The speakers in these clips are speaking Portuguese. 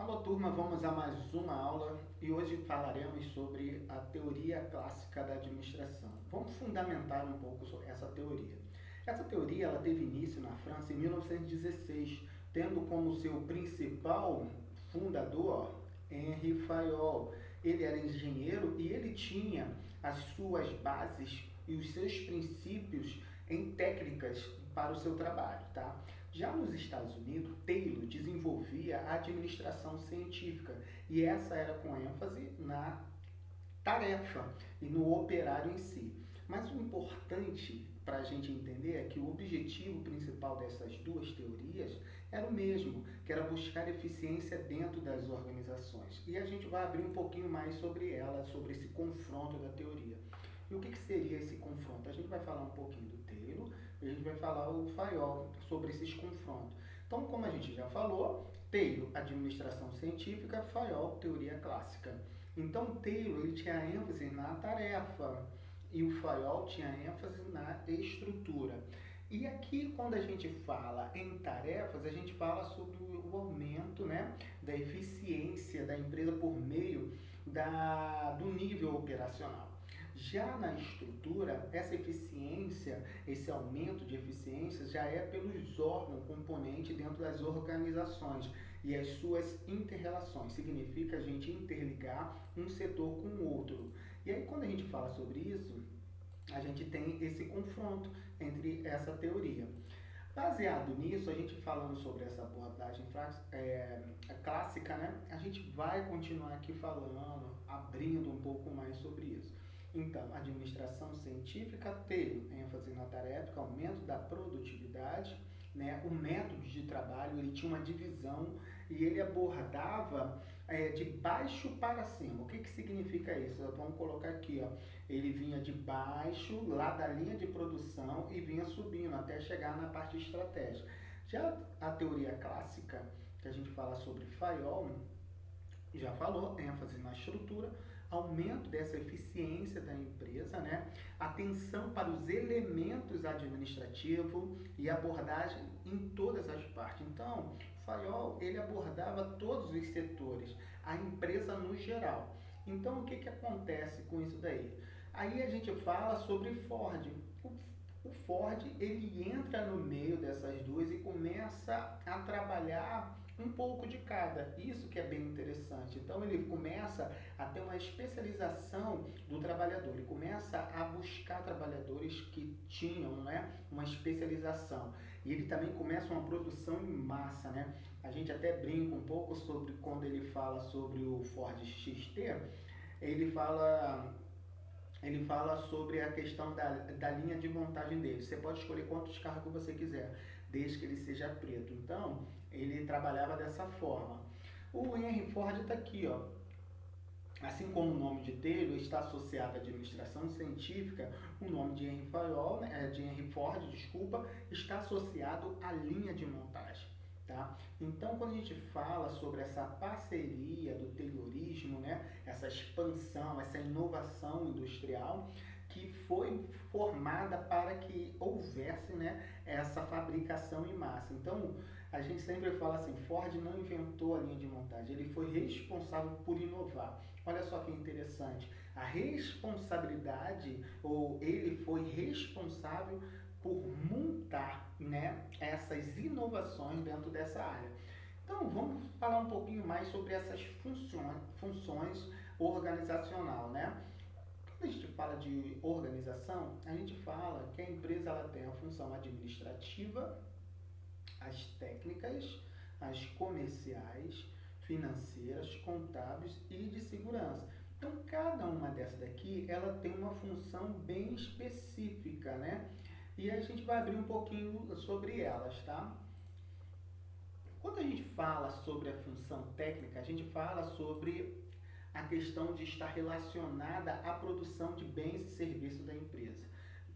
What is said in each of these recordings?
Alô turma, vamos a mais uma aula e hoje falaremos sobre a teoria clássica da administração. Vamos fundamentar um pouco sobre essa teoria. Essa teoria ela teve início na França em 1916, tendo como seu principal fundador Henri Fayol. Ele era engenheiro e ele tinha as suas bases e os seus princípios em técnicas para o seu trabalho, tá? Já nos Estados Unidos, Taylor desenvolvia a administração científica e essa era com ênfase na tarefa e no operário em si. Mas o importante para a gente entender é que o objetivo principal dessas duas teorias era o mesmo, que era buscar eficiência dentro das organizações. E a gente vai abrir um pouquinho mais sobre ela, sobre esse confronto da teoria. E o que seria esse confronto? A gente vai falar um pouquinho do Taylor, a gente vai falar o Fayol sobre esses confrontos. Então, como a gente já falou, Taylor, administração científica, Fayol, teoria clássica. Então, Taylor ele tinha ênfase na tarefa e o Fayol tinha ênfase na estrutura. E aqui, quando a gente fala em tarefas, a gente fala sobre o aumento, né, da eficiência da empresa por meio do nível operacional. Já na estrutura, essa eficiência, esse aumento de eficiência já é pelos órgãos componentes dentro das organizações e as suas interrelações. Significa a gente interligar um setor com o outro. E aí, quando a gente fala sobre isso, a gente tem esse confronto entre essa teoria. Baseado nisso, a gente falando sobre essa abordagem clássica, né? A gente vai continuar aqui falando, abrindo um pouco mais sobre isso. Então, administração científica teve ênfase na tarefa, aumento da produtividade, né? O método de trabalho, ele tinha uma divisão e ele abordava de baixo para cima. O que significa isso? Vamos colocar aqui, ó. Ele vinha de baixo, lá da linha de produção e vinha subindo até chegar na parte estratégica. Já a teoria clássica, que a gente fala sobre Fayol, já falou, ênfase na estrutura, aumento dessa eficiência da empresa, né? Atenção para os elementos administrativos e abordagem em todas as partes. Então, Fayol, ele abordava todos os setores, a empresa no geral. Então, o que acontece com isso daí? Aí a gente fala sobre Ford. O Ford, ele entra no meio dessas duas e começa a trabalhar um pouco de cada. Isso que é bem interessante. Então ele começa a ter uma especialização do trabalhador. Ele começa a buscar trabalhadores que tinham, né, uma especialização. E ele também começa uma produção em massa, né? A gente até brinca um pouco sobre quando ele fala sobre o Ford XT, ele fala sobre a questão da linha de montagem dele. Você pode escolher quantos carros você quiser, desde que ele seja preto. Então, ele trabalhava dessa forma. O Henry Ford está aqui, ó. Assim como o nome de Taylor está associado à administração científica, o nome de Henry Fayol, de Henry Ford, desculpa, está associado à linha de montagem. Tá? Então, quando a gente fala sobre essa parceria do Taylorismo, né, essa expansão, essa inovação industrial que foi formada para que houvesse, né, essa fabricação em massa. Então, a gente sempre fala assim, Ford não inventou a linha de montagem, ele foi responsável por inovar. Olha só que interessante, a responsabilidade, ou ele foi responsável por montar, né, essas inovações dentro dessa área. Então, vamos falar um pouquinho mais sobre essas funções organizacional, né? Quando a gente fala de organização, a gente fala que a empresa ela tem a função administrativa, as técnicas, as comerciais, financeiras, contábeis e de segurança. Então, cada uma dessas daqui, ela tem uma função bem específica, né? E a gente vai abrir um pouquinho sobre elas, tá? Quando a gente fala sobre a função técnica, a gente fala sobre a questão de estar relacionada à produção de bens e serviços da empresa.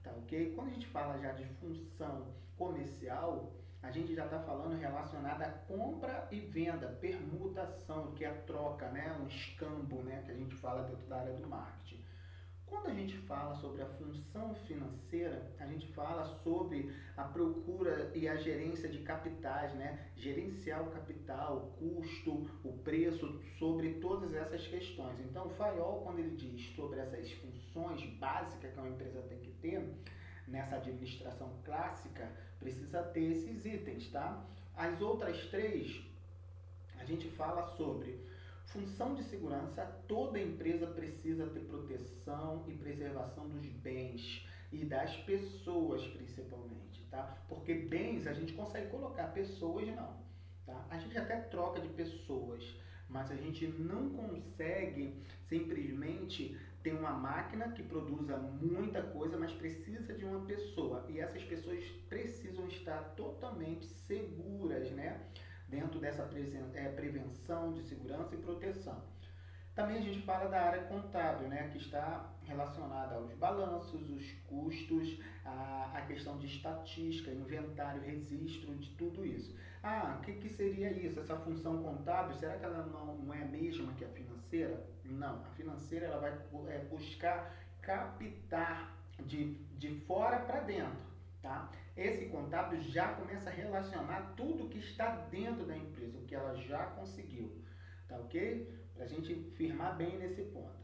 Tá, ok? Quando a gente fala já de função comercial, a gente já está falando relacionada à compra e venda, permutação, que é a troca, né? Um escambo, né? Que a gente fala dentro da área do marketing. Quando a gente fala sobre a função financeira, a gente fala sobre a procura e a gerência de capitais, né? Gerenciar o capital, o custo, o preço, isso sobre todas essas questões. Então, o Fayol, quando ele diz sobre essas funções básicas que uma empresa tem que ter, nessa administração clássica, precisa ter esses itens, tá? As outras três, a gente fala sobre função de segurança. Toda empresa precisa ter proteção e preservação dos bens e das pessoas, principalmente, tá? Porque bens a gente consegue colocar, pessoas não, tá? A gente até troca de pessoas, mas a gente não consegue simplesmente ter uma máquina que produza muita coisa, mas precisa de uma pessoa. E essas pessoas precisam estar totalmente seguras, né? Dentro dessa prevenção de segurança e proteção. Também a gente fala da área contábil, né, que está relacionada aos balanços, os custos, a questão de estatística, inventário, registro, de tudo isso. O que seria isso? Essa função contábil, será que ela não é a mesma que a financeira? Não, a financeira ela vai buscar captar de fora para dentro. Tá? Esse contábil já começa a relacionar tudo que está dentro da empresa, o que ela já conseguiu. Tá ok? Para a gente firmar bem nesse ponto.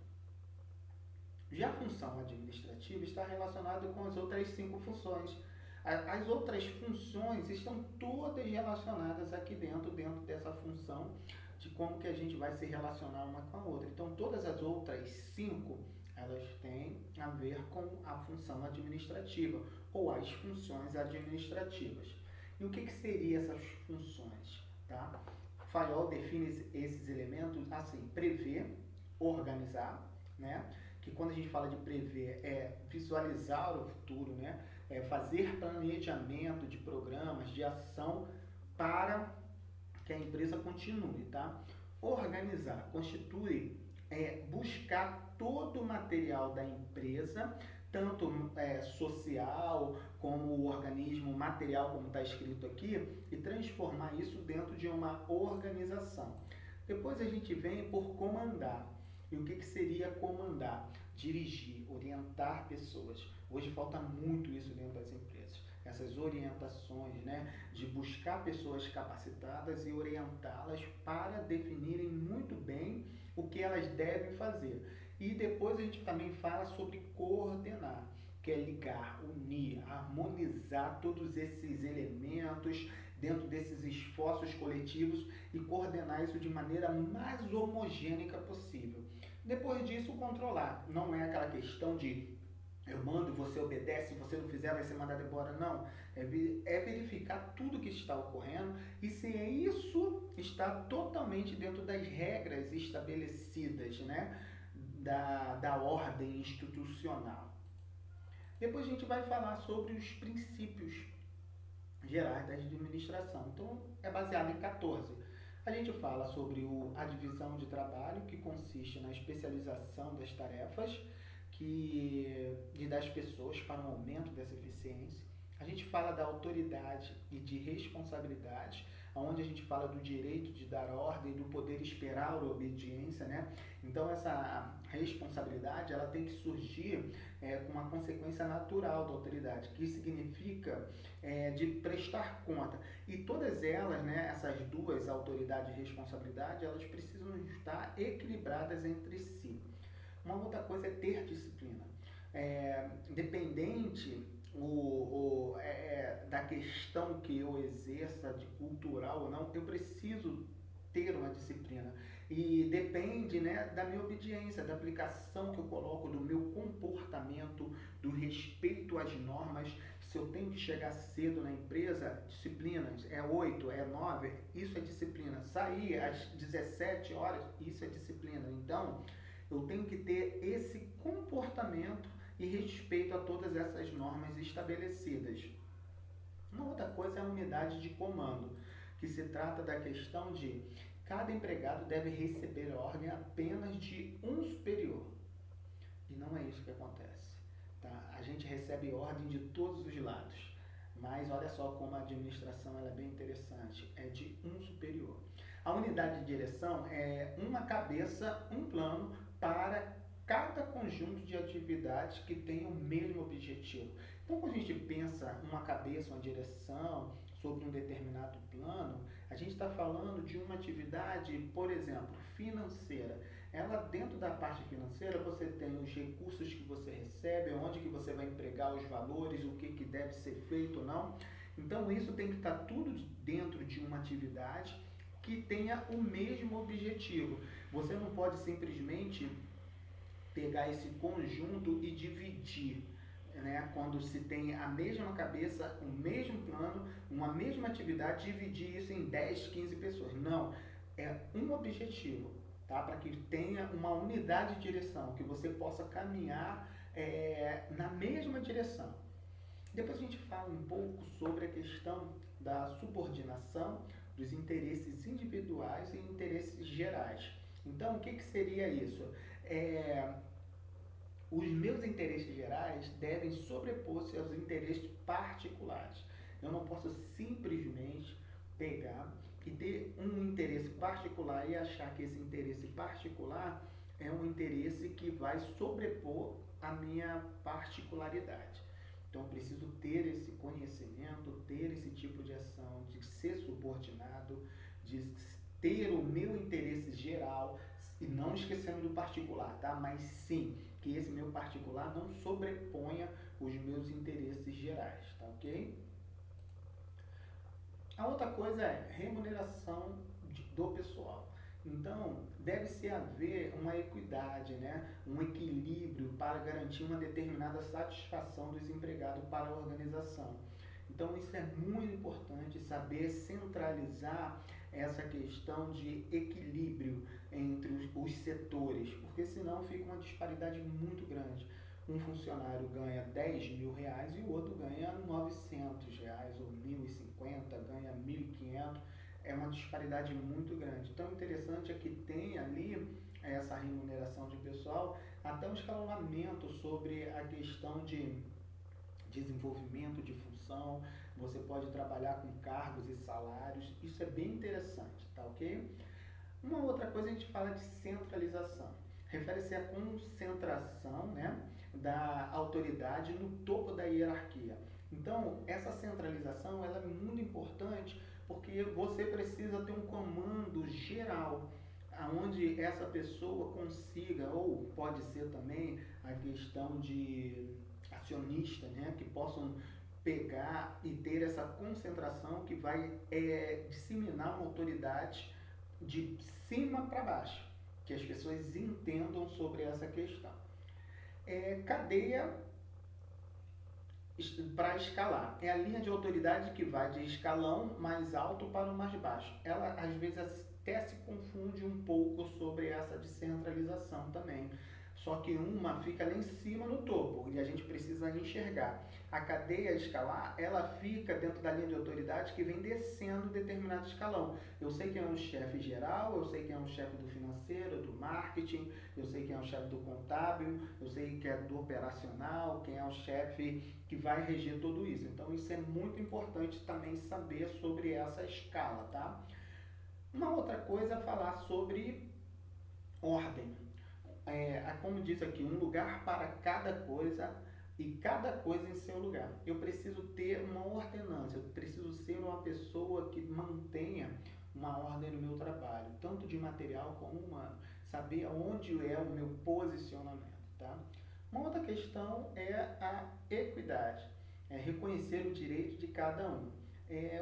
Já a função administrativa está relacionada com as outras 5 funções. As outras funções estão todas relacionadas aqui dentro dessa função de como que a gente vai se relacionar uma com a outra. Então, todas as outras 5, elas têm a ver com a função administrativa ou as funções administrativas. E o que seriam essas funções? Tá? Fayol define esses elementos assim: prever, organizar, né? Que quando a gente fala de prever é visualizar o futuro, né? É fazer planejamento de programas, de ação para que a empresa continue, tá? Organizar constitui buscar todo o material da empresa, tanto social como o organismo material, como está escrito aqui, e transformar isso dentro de uma organização. Depois a gente vem por comandar. E o que seria comandar? Dirigir, orientar pessoas. Hoje falta muito isso dentro das empresas. Essas orientações, né, de buscar pessoas capacitadas e orientá-las para definirem muito bem o que elas devem fazer. E depois a gente também fala sobre coordenar, que é ligar, unir, harmonizar todos esses elementos dentro desses esforços coletivos e coordenar isso de maneira mais homogênea possível. Depois disso, controlar. Não é aquela questão de eu mando, você obedece, se você não fizer vai ser mandado embora, não. É verificar tudo que está ocorrendo e se isso está totalmente dentro das regras estabelecidas, né, da ordem institucional. Depois a gente vai falar sobre os princípios gerais da administração. Então, é baseado em 14. A gente fala sobre a divisão de trabalho, que consiste na especialização das tarefas e das pessoas para um aumento dessa eficiência. A gente fala da autoridade e de responsabilidade, onde a gente fala do direito de dar ordem, do poder esperar a obediência, né? Então, essa responsabilidade ela tem que surgir com uma consequência natural da autoridade, que significa de prestar conta. E todas elas, né, essas duas, autoridade e responsabilidade, elas precisam estar equilibradas entre si. Uma outra coisa é ter disciplina. Independente da questão que eu exerça, de cultural ou não, eu preciso ter uma disciplina. E depende, né, da minha obediência, da aplicação que eu coloco, do meu comportamento, do respeito às normas. Se eu tenho que chegar cedo na empresa, disciplinas, 8, 9, isso é disciplina. Sair às 17 horas, isso é disciplina. Então, eu tenho que ter esse comportamento e respeito a todas essas normas estabelecidas. Uma outra coisa é a unidade de comando, que se trata da questão de cada empregado deve receber ordem apenas de um superior. E não é isso que acontece. Tá? A gente recebe ordem de todos os lados. Mas olha só como a administração ela é bem interessante. É de um superior. A unidade de direção é uma cabeça, um plano para cada conjunto de atividades que tem o mesmo objetivo. Então, quando a gente pensa uma cabeça, uma direção sobre um determinado plano, A gente está falando de uma atividade, por exemplo, financeira. Ela, dentro da parte financeira, você tem os recursos que você recebe, onde que você vai empregar os valores, o que deve ser feito ou não. Então, isso tem que estar tudo dentro de uma atividade que tenha o mesmo objetivo. Você não pode simplesmente pegar esse conjunto e dividir, né? Quando se tem a mesma cabeça, o mesmo plano, uma mesma atividade, dividir isso em 10, 15 pessoas. Não, é um objetivo, tá? Para que tenha uma unidade de direção, que você possa caminhar na mesma direção. Depois a gente fala um pouco sobre a questão da subordinação dos interesses individuais e interesses gerais. Então, o que seria isso? Os meus interesses gerais devem sobrepor-se aos interesses particulares. Eu não posso simplesmente pegar e ter um interesse particular e achar que esse interesse particular é um interesse que vai sobrepor a minha particularidade. Então, eu preciso ter esse conhecimento, ter esse tipo de ação, de ser subordinado, de ter o meu interesse geral, e não esquecendo do particular, tá? Mas sim, que esse meu particular não sobreponha os meus interesses gerais, tá ok? A outra coisa é remuneração do pessoal. Então, deve-se haver uma equidade, né? Um equilíbrio para garantir uma determinada satisfação dos empregados para a organização. Então, isso é muito importante, saber centralizar essa questão de equilíbrio entre os setores, porque senão fica uma disparidade muito grande. Um funcionário ganha 10 mil reais e o outro ganha 900 reais ou 1.050, ganha 1.500. É uma disparidade muito grande. Então, o interessante é que tem ali essa remuneração de pessoal, até um escalonamento sobre a questão de desenvolvimento de função. Você pode trabalhar com cargos e salários. Isso é bem interessante, tá ok? Uma outra coisa, a gente fala de centralização. Refere-se à concentração, né, da autoridade no topo da hierarquia. Então, essa centralização ela é muito importante porque você precisa ter um comando geral, onde essa pessoa consiga, ou pode ser também a questão de acionista, né, que possam pegar e ter essa concentração que vai disseminar uma autoridade de cima para baixo, que as pessoas entendam sobre essa questão. Cadeia para escalar. É a linha de autoridade que vai de escalão mais alto para o mais baixo. Ela, às vezes, até se confunde um pouco sobre essa descentralização também. Só que uma fica lá em cima no topo e a gente precisa enxergar. A cadeia escalar, ela fica dentro da linha de autoridade que vem descendo determinado escalão. Eu sei quem é um chefe geral, eu sei quem é um chefe do financeiro, do marketing, eu sei quem é o chefe do contábil, eu sei quem é do operacional, quem é o chefe que vai reger tudo isso. Então, isso é muito importante também saber sobre essa escala, tá? Uma outra coisa é falar sobre ordem. Como diz aqui, um lugar para cada coisa e cada coisa em seu lugar. Eu preciso ter uma ordenância, eu preciso ser uma pessoa que mantenha uma ordem no meu trabalho, tanto de material como humano, saber onde é o meu posicionamento, tá? Uma outra questão é a equidade, é reconhecer o direito de cada um.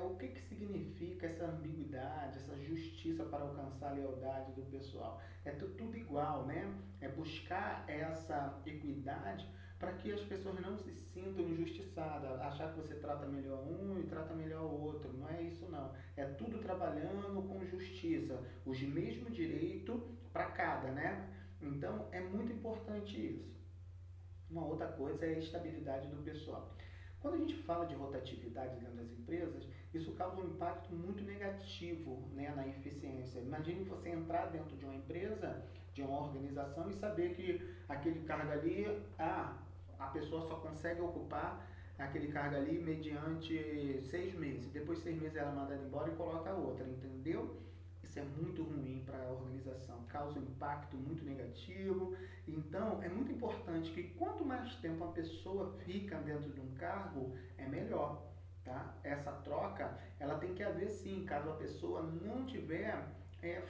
O que significa essa ambiguidade, essa justiça para alcançar a lealdade do pessoal? É tudo igual, né? É buscar essa equidade para que as pessoas não se sintam injustiçadas, achar que você trata melhor um e trata melhor o outro. Não é isso, não. É tudo trabalhando com justiça, os mesmos direitos para cada, né? Então, é muito importante isso. Uma outra coisa é a estabilidade do pessoal. Quando a gente fala de rotatividade dentro das empresas, isso causa um impacto muito negativo, né, na eficiência. Imagine você entrar dentro de uma empresa, de uma organização e saber que aquele cargo ali, a pessoa só consegue ocupar aquele cargo ali mediante 6 meses. Depois de 6 meses ela é mandada embora e coloca outra, entendeu? Isso é muito ruim para a organização, causa um impacto muito negativo. Então, é muito importante que quanto mais tempo a pessoa fica dentro de um cargo, é melhor, tá? Essa troca, ela tem que haver sim, caso a pessoa não tiver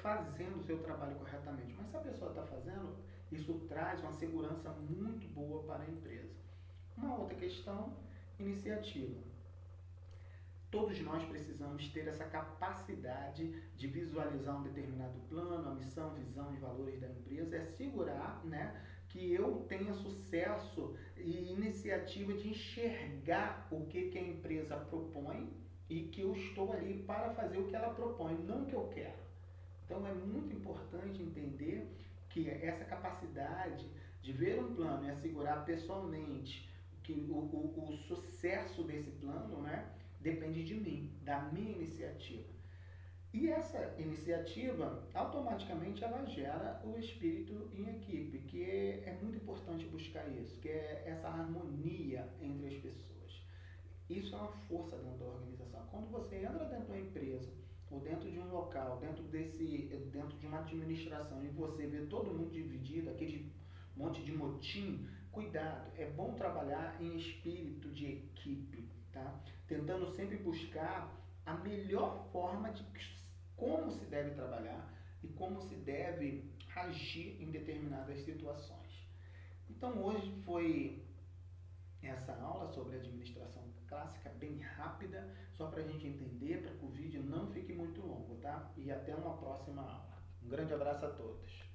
fazendo o seu trabalho corretamente. Mas se a pessoa está fazendo, isso traz uma segurança muito boa para a empresa. Uma outra questão, iniciativa. Todos nós precisamos ter essa capacidade de visualizar um determinado plano, a missão, visão e valores da empresa, é assegurar, né, que eu tenha sucesso e iniciativa de enxergar o que a empresa propõe e que eu estou ali para fazer o que ela propõe, não o que eu quero. Então é muito importante entender que essa capacidade de ver um plano e assegurar pessoalmente que o sucesso desse plano, né, depende de mim, da minha iniciativa. E essa iniciativa, automaticamente, ela gera o espírito em equipe, que é muito importante buscar isso, que é essa harmonia entre as pessoas. Isso é uma força dentro da organização. Quando você entra dentro de uma empresa, ou dentro de um local, dentro de uma administração, e você vê todo mundo dividido, aquele monte de motim, cuidado, é bom trabalhar em espírito de equipe, tá? Tentando sempre buscar a melhor forma de como se deve trabalhar e como se deve agir em determinadas situações. Então hoje foi essa aula sobre administração clássica, bem rápida, só para a gente entender, para que o vídeo não fique muito longo, tá? E até uma próxima aula. Um grande abraço a todos.